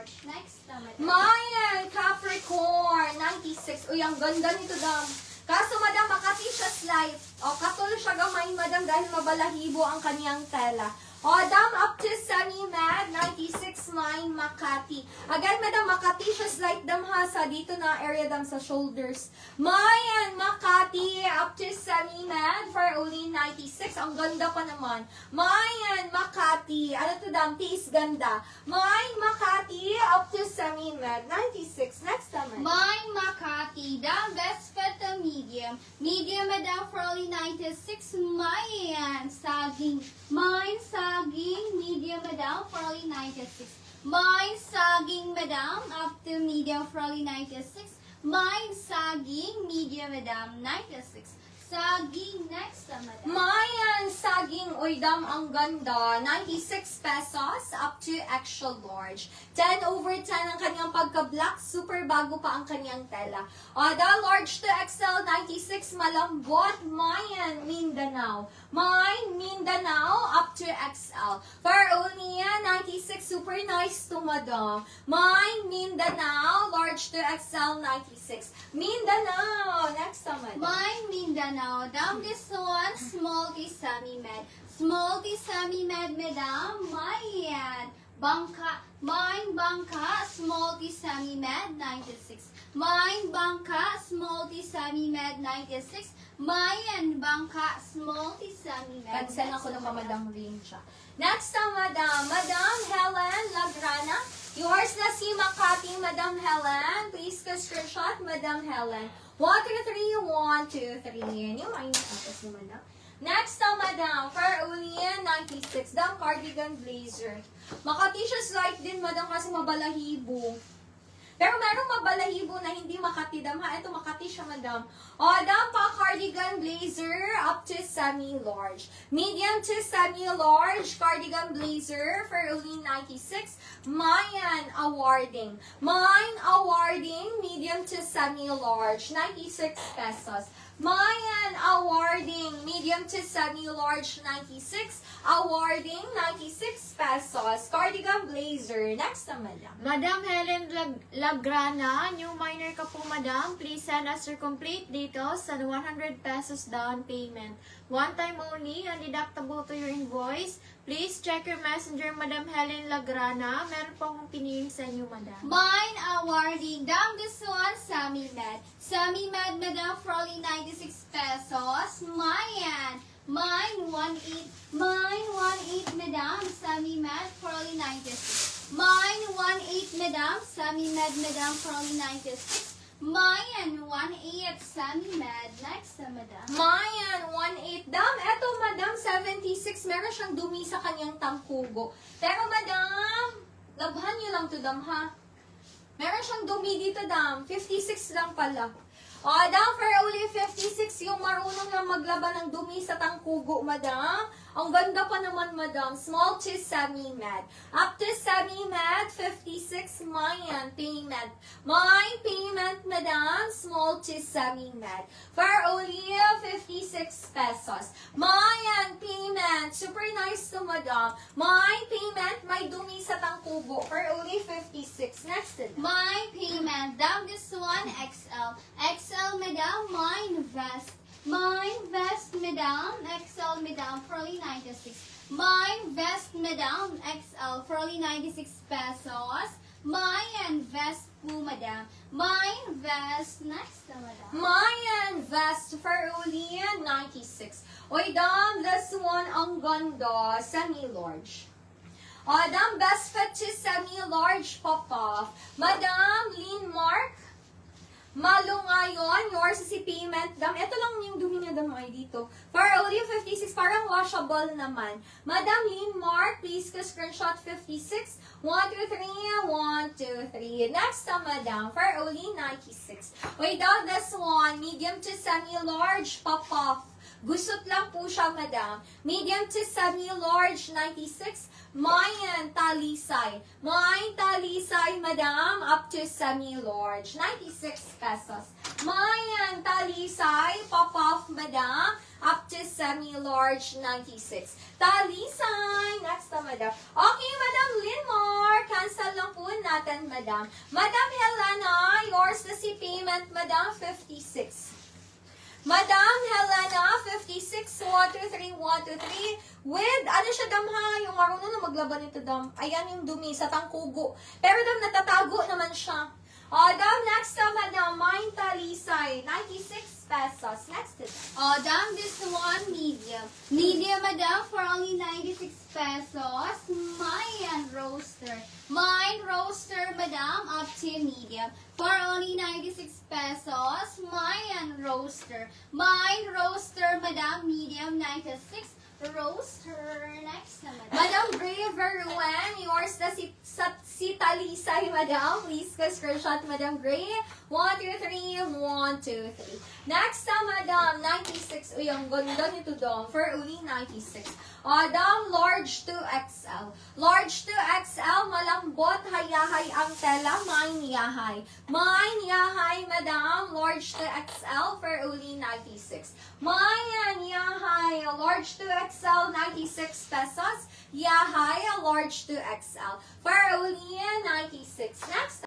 large. Next naman. Mayan, Capricorn, 96. Uy, ang ganda nito, dam. Kaso, madam, makati siya slight. O, katol siya gamay, madam, dahil mabalahibo ang kanyang tela. O, dam, up to semi-mad, 96, mine, Makati. Again, madam, Makati siya slight, dam, ha, sa dito na area, dam, sa shoulders. Mayan, Makati, up to semi-mad, for only 96. Ang ganda pa naman. Mayan, Makati. Ano to, dam? Tiis ganda. Mine, Makati, up to semi-mad, 96. Next naman. Mine Makati, down best fit to medium. Medium madam for only 96. Mine saging. Mine saging, medium madam for only 96. Mine saging madam up to medium for only 96. Mine saging, medium madam 96. Saging next madam. Mayan, saging, uy, dam, ang ganda. 96 pesos up to extra large. 10 over 10 ang kanyang pagka-black. Super bago pa ang kanyang tela. O, the large to XL, 96 malambot. Mayan, Mindanao. Mine, Mindanao, up to XL. For only 96, super nice to madam. Mine, Mindanao, large to XL, 96. Mindanao, next naman. Mine Mindanao, down this one, small to semi-med. Small to semi-med, madam, Mayan. Bangka, mine Bangka, small to semi-med, 96. Mine Bangka, small to semi-med, 96. Mayan Bangka, small to semi-med. Cancel ako ng mamadang rin siya. Next na, madam. Madam Helen Lagrana. Yours na si Makati, Madam Helen. Please ka-screenshot, Madam Helen. 1, 2, 3, 1, 2, 3. Yan yung ay nakapos ni madam. Next na, madam. For Ulian, 96. Dam cardigan blazer. Makati siya slight din, madam, kasi mabalahibo. Pero merong mabalahibo na hindi Makati, dam, ha? Ito, Makati siya, madam. O, dam pa, cardigan blazer, up to semi-large. Medium to semi-large, cardigan blazer, for only 96. Mayan, awarding. Mine, awarding, medium to semi-large, 96 pesos. Mayan, awarding, medium to semi-large, 96. Awarding, 96 pesos. Cardigan blazer. Next na, madam. Madam Helen Lagrana, new minor ka po, madam. Please send us your complete details and 100 pesos down payment. One time only, undeductible to your invoice. Please check your messenger, Madam Helen Lagrana. Meron po akong pinili sa inyo, madam. Mine awarding, down this one, semi-med. Semi-med, madam, for only 96 pesos. Mayan. Mine 1.8. Mine 1.8, madam. Semi-med for only 96. Mine 1.8, madam. Semi-med, madam, for only 96. Mayan 1.8, semi-med. Next na, madam. Mayan, 1.8. Dam, eto, madam, 76. Meron siyang dumi sa kanyang tangkugo. Pero, madam, labhan niyo lang to, dam, ha? Meron siyang dumi dito, dam. 56 lang pala. O, dam, for only 56, yung marunong na maglaban ng dumi sa tangkugo, madam. Ang ganda pa naman, madam. Small to semi-med. Up to semi-med, 56, Mayan, payment. Mine payment, madam. Small to semi-med. For only 56 pesos. Mayan payment. Super nice to, madam. Mine payment, may dumi sa tangkugo. For only 56. Next to that. My payment, down this one, XL. XL, madam, mine vest. Mine vest, madam, XL, madam, for only 96. Mine vest, madam, XL, for only 96 pesos. Mine vest po, madam. Mine vest, next na, madam. Mayan vest for only 96. Oy, dam, this one ang ganda. Semi-large. O, dam, best fit to semi-large pop-off. Madam, lean mark. Malungayon, yours si payment. Dam, ito lang yung dumi niya, dam, ay dito. For only 56, parang washable naman. Madam, lean mark, please ka screenshot 56. 1, 2, 3, 1, 2, 3. Next na, madam, for only 96. Wait, down this one, medium to semi-large, pop-off. Gusot lang po siya, madam. Medium to semi-large, 96. Mayan Talisay. Mayan Talisay, madam, up to semi-large, 96 pesos. Mayan Talisay, pop-off, madam, up to semi-large, 96. Talisay, next na, madam. Okay, Madam Linmar, cancel lang po natin, madam. Madam Helena, yours na si payment, madam, 56. Madam Helena, 56, 123, 123, with, ano siya, dam, ha? Yung marunong na maglaban nito, dam. Ayan yung dumi sa tangkugo. Pero, dam, natatago naman siya. Dam, next na, madam, Mayan Talisay, 96 pesos. Next to that. Dam, this one, medium. Medium, madam, for only 96 pesos. Mayan roaster. Mayan roaster, madam, up to medium. For only 96 pesos. Mayan roaster. Mayan roaster, madam, medium, 96 roaster. Next na, madam. Madam Gray Veruen, yours na si Talisay, madam. Please ka screenshot, Madam Gray. 1, 2, 3, 1, 2, 3. Next na, madam, 96. Uy, ang ganda nito, dam. For only 96. Dam, large to XL. Large to XL, malambot, hayahay ang tela, main yahay. Main yahay, madam, large to XL for only 96. Mayan yahay, large to XL, 96 pesos. Yahay, large to XL for only 96. Next